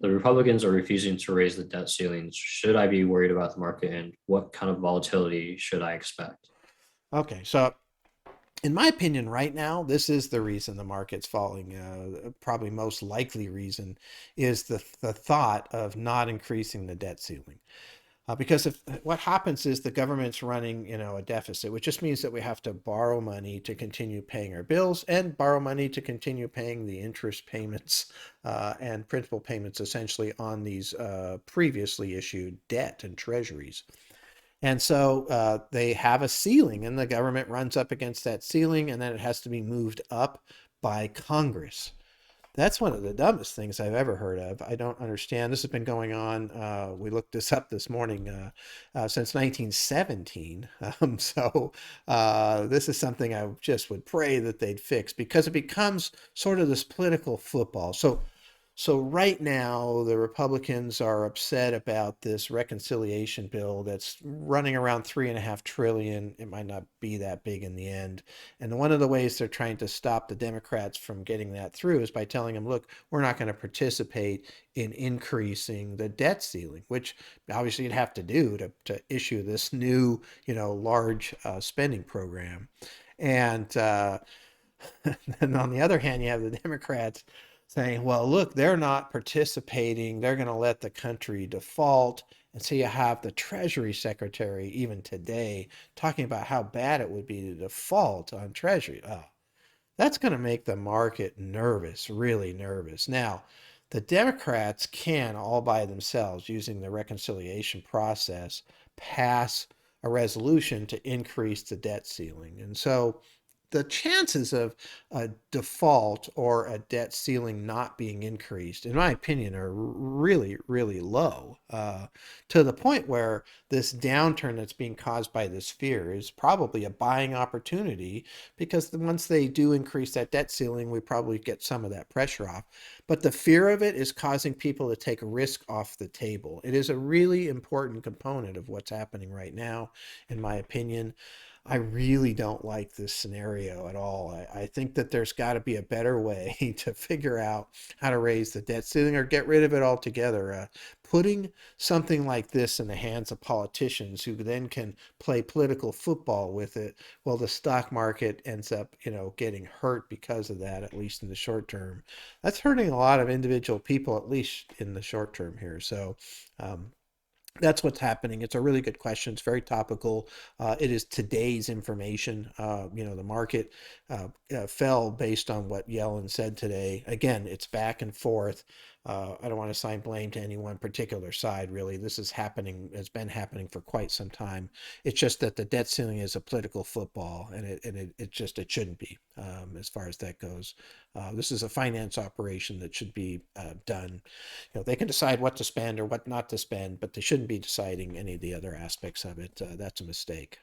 The Republicans are refusing to raise the debt ceilings. Should I be worried about the market, and what kind of volatility should I expect? Okay, so in my opinion, right now, this is the reason the market's falling. Probably most likely reason is the thought of not increasing the debt ceiling. Because if what happens is the government's running, a deficit, which just means that we have to borrow money to continue paying our bills and borrow money to continue paying the interest payments and principal payments essentially on these previously issued debt and treasuries. And so they have a ceiling, and the government runs up against that ceiling, and then it has to be moved up by Congress. That's one of the dumbest things I've ever heard of. I don't understand. This has been going on. We looked this up this morning since 1917. This is something I just would pray that they'd fix because it becomes sort of this political football. So right now, the Republicans are upset about this reconciliation bill that's running around 3.5 trillion. It might not be that big in the end. And one of the ways they're trying to stop the Democrats from getting that through is by telling them, look, we're not going to participate in increasing the debt ceiling, which obviously you'd have to do to issue this new, large spending program. And and on the other hand, you have the Democrats saying, well, look, they're not participating. They're going to let the country default. And so you have the Treasury Secretary, even today, talking about how bad it would be to default on Treasury. Oh, that's going to make the market nervous, really nervous. Now, the Democrats can, all by themselves, using the reconciliation process, pass a resolution to increase the debt ceiling. And so the chances of a default or a debt ceiling not being increased, in my opinion, are really, really low, to the point where this downturn that's being caused by this fear is probably a buying opportunity because once they do increase that debt ceiling, we probably get some of that pressure off. But the fear of it is causing people to take risk off the table. It is a really important component of what's happening right now, in my opinion. I really don't like this scenario at all. I think that there's got to be a better way to figure out how to raise the debt ceiling or get rid of it altogether. Putting something like this in the hands of politicians who then can play political football with it, well, the stock market ends up, getting hurt because of that, at least in the short term. That's hurting a lot of individual people, at least in the short term here. So, um, that's what's happening. It's a really good question. It's very topical. It is today's information. The market fell based on what Yellen said today. Again, it's back and forth. I don't want to assign blame to any one particular side, really. This is happening, has been happening for quite some time. It's just that the debt ceiling is a political football, and it shouldn't be, as far as that goes. This is a finance operation that should be done. They can decide what to spend or what not to spend, but they shouldn't be deciding any of the other aspects of it. That's a mistake.